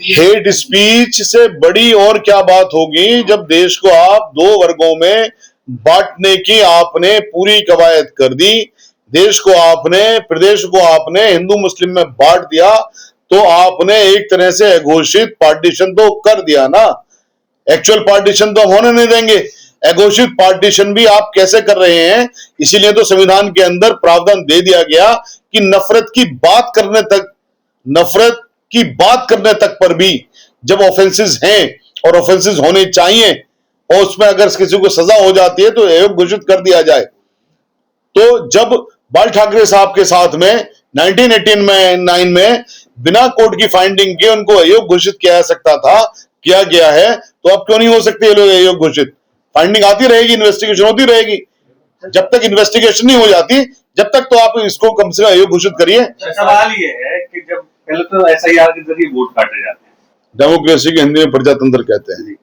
Hate speech से बड़ी और क्या बात होगी जब देश को आप दो वर्गों में बांटने की आपने पूरी कवायद कर दी, देश को आपने, प्रदेश को आपने हिंदू मुस्लिम में बांट दिया, तो आपने एक तरह से घोषित पार्टीशन तो कर दिया ना। एक्चुअल पार्टीशन तो होने नहीं देंगे, अघोषित पार्टीशन भी आप कैसे कर रहे हैं। इसीलिए तो संविधान के अंदर प्रावधान दे दिया गया कि नफरत की बात करने तक पर भी जब ऑफेंसेस हैं और ऑफेंसेस होने चाहिए और उसमें अगर किसी को सजा हो जाती है तो अयोग्य घोषित कर दिया जाए। तो जब बाल ठाकरे साहब के साथ में 1989 में बिना कोर्ट की फाइंडिंग के उनको अयोग्य घोषित किया जा सकता था, किया गया है, तो अब क्यों नहीं हो सकते ये लोग अयोग्य घोषित। फाइंडिंग आती रहेगी, इन्वेस्टिगेशन होती रहेगी, जब तक इन्वेस्टिगेशन नहीं हो जाती जब तक तो आप इसको कम से कम अयोग्य घोषित करिए। सवाल ये है कि जब पहले तो SIR के जरिए वोट काटे जाते हैं, डेमोक्रेसी के हिंदी में प्रजातंत्र कहते हैं।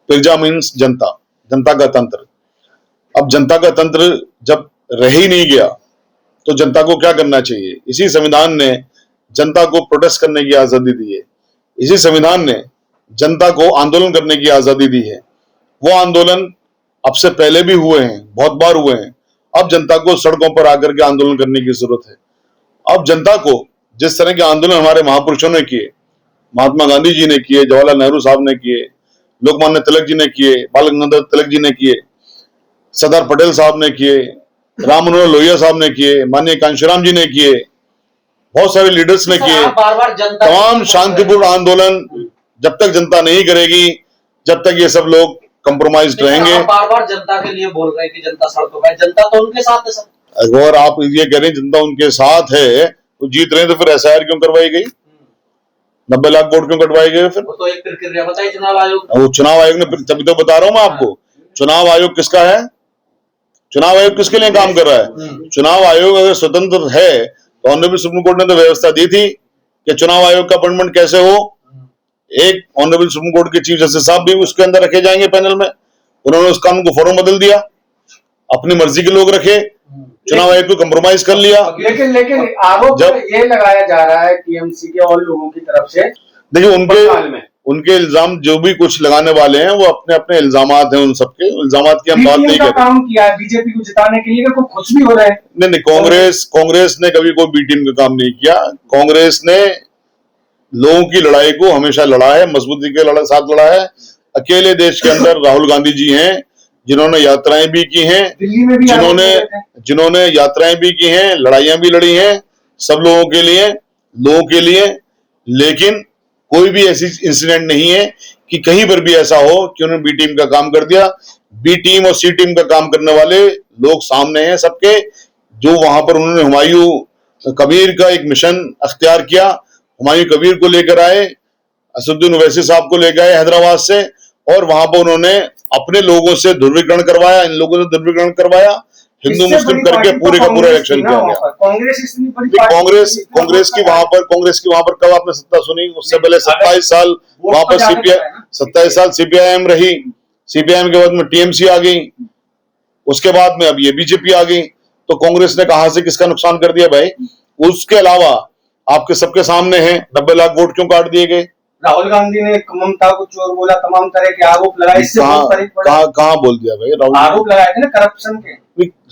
प्रजा मीन्स जनता, जनता का तंत्र। अब जनता का तंत्र जब रह ही नहीं गया तो जनता को क्या करना चाहिए। इसी संविधान ने जनता को प्रोटेस्ट करने की आजादी दी है, इसी संविधान ने जनता को आंदोलन करने की आजादी दी है। वो आंदोलन अब से पहले भी हुए हैं, बहुत बार हुए हैं। अब जनता को सड़कों पर आकर के आंदोलन करने की जरूरत है। अब जनता को जिस तरह के आंदोलन हमारे महापुरुषों ने किए, महात्मा गांधी जी ने किए, जवाहरलाल नेहरू साहब ने किए, लोकमान्य तिलक जी ने किए, बाल गंगाधर तिलक जी ने किए, सरदार पटेल साहब ने किए, राम मनोहर लोहिया साहब ने किए, माननीय कांशीराम जी ने किए, बहुत सारे लीडर्स ने किए। तमाम शांतिपूर्ण आंदोलन जब तक जनता नहीं करेगी, जब तक ये सब लोग कंप्रोमाइज रहेंगे। बार-बार जनता के लिए बोल रहे हैं कि जनता सड़कों पर है, जनता तो उनके साथ है सर। अगर आप ये कह रहे हैं जनता उनके साथ है तो जीत रहे हैं, तो फिर SIR क्यों करवाई गई, 90 लाख वोट क्यों कटवाए गए। फिर वो तो एक प्रक्रिया बताई चुनाव आयोग, वो चुनाव आयोग ने, तभी तो बता रहा हूं मैं आपको। चुनाव आयोग किसका है, चुनाव आयोग किसके लिए काम कर रहा है। चुनाव आयोग अगर स्वतंत्र है तो ऑनरेबल सुप्रीम कोर्ट ने तो व्यवस्था दी थी कि चुनाव आयोग का अपॉइंटमेंट कैसे हो। एक ऑनरेबल सुप्रीम कोर्ट के चीफ जस्टिस साहब भी उसके अंदर रखे जाएंगे पैनल में। उन्होंने उस कानून को फौरन बदल दिया, अपनी मर्जी के लोग रखे, चुनाव आयोग को कंप्रोमाइज कर लिया। लेकिन आरोप ये लगाया जा रहा है TMC के और लोगों की तरफ से। देखिए उनके इल्जाम जो भी कुछ लगाने वाले हैं वो अपने अपने इल्जामात हैं, उन सबके इल्जामात की हम बात नहीं कर रहे। काम किया है बीजेपी को जिताने के लिए, कोई खुश भी हो रहा है। नहीं, कांग्रेस ने कभी कोई बी टीम का काम नहीं किया। कांग्रेस ने लोगों की लड़ाई को हमेशा लड़ा है, मजबूती के साथ लड़ा है। अकेले देश के अंदर राहुल गांधी जी हैं जिन्होंने यात्राएं भी की हैं, दिल्ली में भी जिन्होंने यात्राएं भी की हैं, लड़ाइयां भी लड़ी हैं सब लोगों के लिए। लेकिन कोई भी ऐसी इंसिडेंट नहीं है कि कहीं पर भी ऐसा हो कि उन्होंने बी टीम का काम कर दिया। बी टीम और सी टीम का काम करने वाले लोग सामने हैं सबके। जो वहां पर उन्होंने हुमायूं कबीर का एक मिशन अख्तियार किया, हुमायूं कबीर को लेकर आए, असदुद्दीन ओवैसी साहब को लेकर आए हैदराबाद से, और वहां पर उन्होंने अपने लोगों से ध्रुवीकरण करवाया, इन लोगों से ध्रुवीकरण करवाया, हिंदू मुस्लिम करके पूरे का पूरा इलेक्शन किया गया। कांग्रेस की वहां पर कब आपने सत्ता सुनी। उससे पहले 27 साल वहां पर CPIM रही, CPIM के बाद में TMC आ गई, उसके बाद में अब ये BJP आ गई। तो कांग्रेस ने कहां से किसका नुकसान कर दिया भाई। उसके अलावा आपके सबके सामने है 90 लाख वोट क्यों काट दिए गए। राहुल गांधी ने ममता को चोर बोला, तमाम तरह के आरोप लगाए, इससे कहां बोल दिया भाई राहुल, आरोप लगाए थे ना करप्शन के।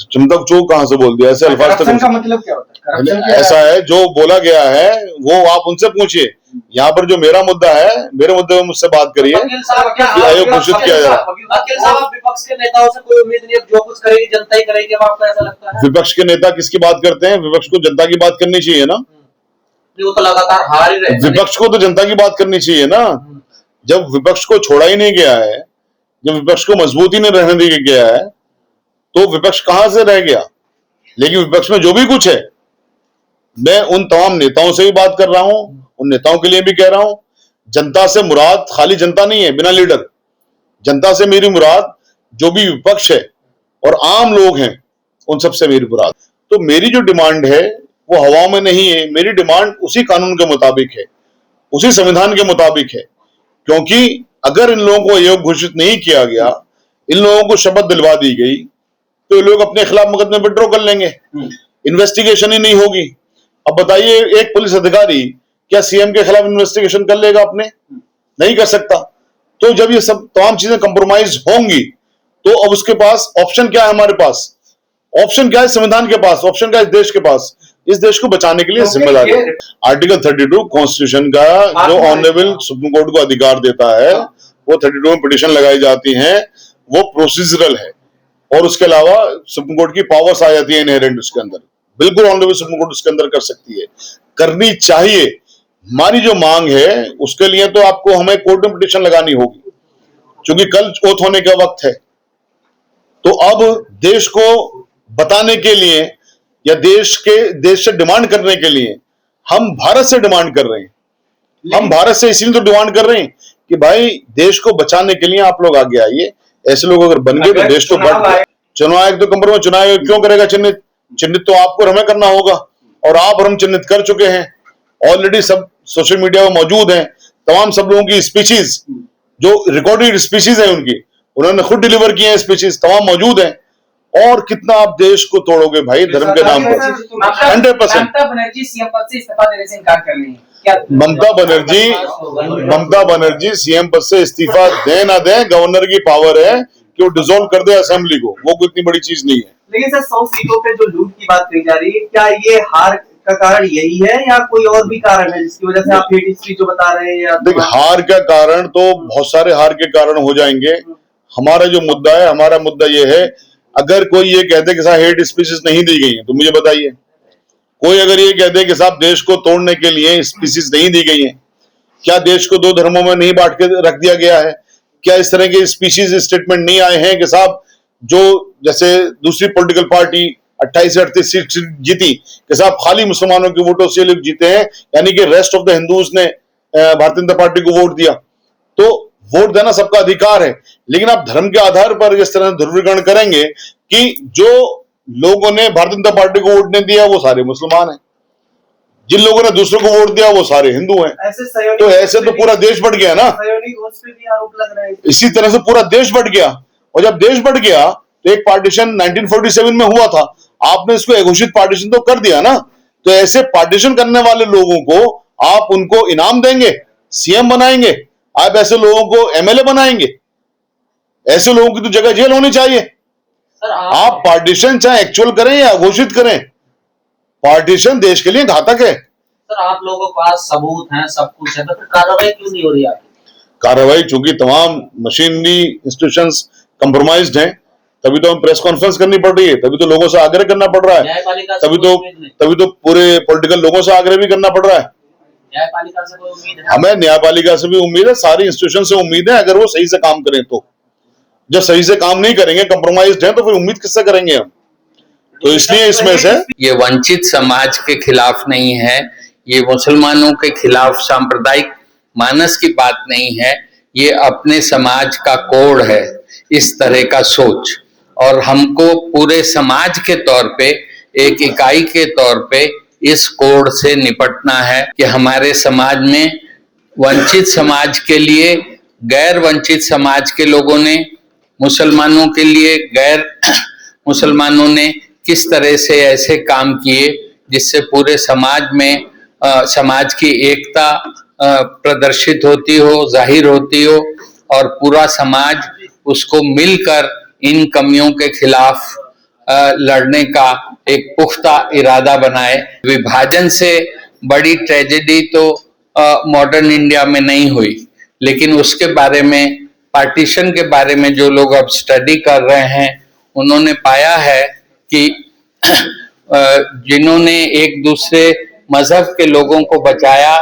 चमता को चोर कहां से बोल दिया, ऐसे अल्फाज तक का मतलब क्या होता है। ऐसा है जो बोला गया है वो आप उनसे पूछिए। यहाँ पर जो मेरा मुद्दा है, मेरे मुद्दे में मुझसे बात करिए। आयोग घोषित किया जा रहा है। विपक्ष के नेताओं से कोई उम्मीद नहीं है, जो कुछ करेगी जनता ही करेगी, आपको ऐसा लगता है। विपक्ष के नेता किसकी बात करते हैं, विपक्ष को जनता की बात करनी चाहिए ना। वो तो लगातार हार ही रहे। विपक्ष को तो जनता की बात करनी चाहिए ना। जब विपक्ष को छोड़ा ही नहीं गया है, जब विपक्ष को मजबूती नहीं रहने दिया गया है, तो विपक्ष कहां से रह गया। लेकिन विपक्ष में जो भी कुछ है, मैं उन तमाम नेताओं से भी बात कर रहा हूं, उन नेताओं के लिए भी कह रहा हूं। जनता से मुराद खाली जनता नहीं है बिना लीडर। जनता से मेरी मुराद जो भी विपक्ष है और आम लोग हैं, उन सबसे मेरी मुराद। तो मेरी जो डिमांड है वो हवा में नहीं है, मेरी डिमांड उसी कानून के मुताबिक है, उसी संविधान के मुताबिक है। क्योंकि अगर इन लोगों को अयोग्य घोषित नहीं किया गया, इन लोगों को शपथ दिलवा दी गई, तो ये लोग अपने खिलाफ मुकदमे विड्रॉ कर लेंगे, इन्वेस्टिगेशन ही नहीं होगी। अब बताइए, एक पुलिस अधिकारी क्या सीएम के खिलाफ इन्वेस्टिगेशन कर लेगा अपने? नहीं कर सकता। तो जब ये सब तमाम चीजें कंप्रोमाइज होंगी तो अब उसके पास ऑप्शन क्या है? हमारे पास ऑप्शन क्या है? संविधान के पास ऑप्शन क्या है? इस देश के पास, इस देश को बचाने के लिए जिम्मेदारी है। आर्टिकल 32 कॉन्स्टिट्यूशन का जो ऑनरेबल सुप्रीम कोर्ट को अधिकार देता है, वो 32 में पिटीशन लगाई जाती हैं, वो प्रोसीजरल है। और उसके अलावा सुप्रीम कोर्ट की पावर्स आ जाती है इनहेरेंट उसके अंदर, बिल्कुल ऑनरेबल सुप्रीम कोर्ट उसके अंदर कर सकती है, करनी चाहिए। हमारी जो मांग है उसके लिए तो आपको हमें कोर्ट में पिटीशन लगानी होगी, क्योंकि कल ओथ होने का वक्त है। तो अब देश को बताने के लिए या देश से डिमांड करने के लिए हम भारत से डिमांड कर रहे हैं। हम भारत से इसीलिए तो डिमांड कर रहे हैं कि भाई देश को बचाने के लिए आप लोग आगे आइए। ऐसे लोग अगर बन गए तो देश तो बढ़ गया। चुनाव आयोग तो कंप्रोमाइज, चुनाव आयोग क्यों करेगा चिन्हित? चिन्हित तो आपको हमें करना होगा, और आप और हम चिन्हित कर चुके हैं ऑलरेडी। सब सोशल मीडिया में मौजूद हैं, तमाम सब लोगों की स्पीशीज जो रिकॉर्डेड स्पीशीज है उनकी, उन्होंने खुद डिलीवर किए हैं स्पीशीज, तमाम मौजूद हैं। और कितना आप देश को तोड़ोगे भाई धर्म के नाम पर? 100%। ममता बनर्जी सीएम पद से इस्तीफा देने से इनकार कर रही है। ममता बनर्जी सीएम पद से इस्तीफा दे ना दे, गवर्नर की पावर है कि वो डिसॉल्व कर दे असेंबली को, वो कोई इतनी बड़ी चीज नहीं है। लेकिन सर 100 सीटों पे जो लूट की बात कही जा रही है, क्या ये हार का कारण यही है या कोई और भी कारण है जिसकी वजह से आप हेट हिस्ट्री जो बता रहे हैं? या देखिए, हार का कारण तो बहुत सारे हार के कारण हो जाएंगे। हमारा जो मुद्दा है, हमारा मुद्दा ये है, अगर कोई ये कहते कि साहब हेट स्पीसीज नहीं दी गई है तो मुझे बताइए। कोई अगर ये कहते कि साहब देश को तोड़ने के लिए स्पीसीज नहीं दी गई है, क्या देश को 2 धर्मों में नहीं बांट के रख दिया गया है? क्या इस तरह के स्पीसीज स्टेटमेंट नहीं आए हैं कि साहब जो जैसे दूसरी पॉलिटिकल पार्टी 28 से 38 सीट जीती कि साहब खाली मुसलमानों के वोटों से लोग जीते हैं, यानी कि रेस्ट ऑफ द हिंदूज ने भारतीय जनता पार्टी को वोट दिया। तो वोट देना सबका अधिकार है, लेकिन आप धर्म के आधार पर इस तरह ध्रुवीकरण करेंगे कि जो लोगों ने भारतीय जनता पार्टी को वोट नहीं दिया वो सारे मुसलमान हैं, जिन लोगों ने दूसरों को वोट दिया वो सारे हिंदू हैं। तो ऐसे तो पूरा देश बढ़ गया ना। इसी तरह से पूरा देश बढ़ गया, और जब देश बढ़ गया तो एक पार्टीशन 1947 में हुआ था, आपने इसको घोषित पार्टीशन तो कर दिया ना। तो ऐसे पार्टीशन करने वाले लोगों को आप उनको इनाम देंगे, सीएम बनाएंगे, आप ऐसे लोगों को एमएलए बनाएंगे? ऐसे लोगों की तो जगह जेल होनी चाहिए। आप पार्टीशन चाहे एक्चुअल करें या घोषित करें, पार्टीशन देश के लिए घातक है। सर आप लोगों के पास सबूत हैं, सब कुछ है, तो फिर कार्रवाई क्यों नहीं हो रही आपकी? कार्रवाई चूंकि तमाम मशीनरी इंस्टीट्यूशंस कंप्रोमाइज्ड हैं, तभी तो हमें प्रेस कॉन्फ्रेंस करनी पड़ रही है, तभी तो लोगों से आग्रह करना पड़ रहा है, तभी तो पूरे पॉलिटिकल लोगों से आग्रह भी करना पड़ रहा है। न्यायपालिका से कोई उम्मीद है? हमें न्यायपालिका से भी उम्मीद है, सारी इंस्टीट्यूशन से उम्मीद है, अगर वो सही से काम करें तो। जब सही से काम नहीं करेंगे, कंप्रोमाइज्ड हैं, तो फिर उम्मीद किससे करेंगे हम? तो इसलिए इसमें से ये वंचित समाज के खिलाफ नहीं है, ये मुसलमानों के खिलाफ सांप्रदायिक मानस की बात नहीं है, ये अपने समाज का कोड है इस तरह का सोच। और हमको पूरे समाज के तौर पे, एक इकाई के तौर पे इस कोड से निपटना है कि हमारे समाज में वंचित समाज के लिए, गैर वंचित समाज के लोगों ने, मुसलमानों के लिए गैर मुसलमानों ने किस तरह से ऐसे काम किए जिससे पूरे समाज में समाज की एकता प्रदर्शित होती हो, जाहिर होती हो, और पूरा समाज उसको मिलकर इन कमियों के खिलाफ लड़ने का एक पुख्ता इरादा बनाए। विभाजन से बड़ी ट्रेजेडी तो मॉडर्न इंडिया में नहीं हुई, लेकिन उसके बारे में, पार्टीशन के बारे में जो लोग अब स्टडी कर रहे हैं, उन्होंने पाया है कि जिन्होंने एक दूसरे मजहब के लोगों को बचाया,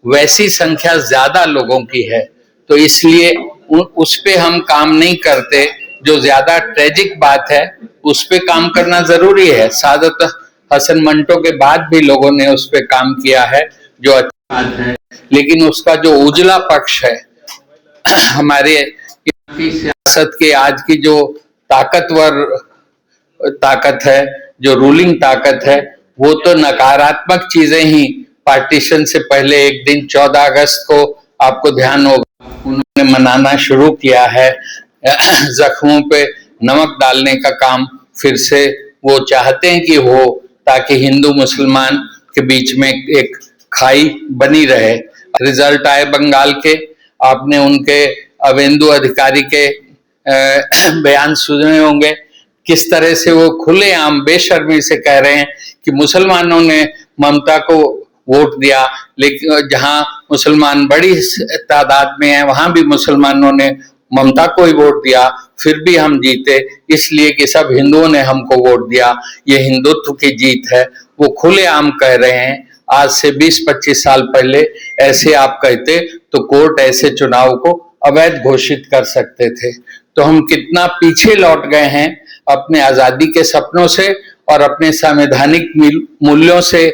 वैसी संख्या ज्यादा लोगों की है। तो इसलिए उस पे हम काम नहीं करते, जो ज्यादा ट्रेजिक बात है उस पे काम करना जरूरी है। सादत हसन मंटो के बाद भी लोगों ने उस पे काम किया है, जो अच्छी बात है, लेकिन उसका जो उजला पक्ष है, हमारे की सियासत के आज की जो ताकतवर ताकत है, जो रूलिंग ताकत है, वो तो नकारात्मक चीजें ही पार्टीशन से पहले एक दिन 14 अगस्त को आपको ध्यान होगा उन्होंने मनाना शुरू किया है। जख्मों पे नमक डालने का काम फिर से वो चाहते हैं कि हो, ताकि हिंदू मुसलमान के बीच में एक खाई बनी रहे। रिजल्ट आए बंगाल के, आपने उनके अवेंदु अधिकारी के बयान सुने होंगे, किस तरह से वो खुलेआम बेशर्मी से कह रहे हैं कि मुसलमानों ने ममता को वोट दिया, लेकिन जहां मुसलमान बड़ी तादाद में है वहां भी मुसलमानों ने ममता को ही वोट दिया, फिर भी हम जीते इसलिए कि सब हिंदुओं ने हमको वोट दिया, ये हिंदुत्व की जीत है। वो खुलेआम कह रहे हैं। आज से 20-25 साल पहले ऐसे आप कहते तो कोर्ट ऐसे चुनाव को अवैध घोषित कर सकते थे। तो हम कितना पीछे लौट गए हैं अपने आजादी के सपनों से और अपने संवैधानिक मूल्यों से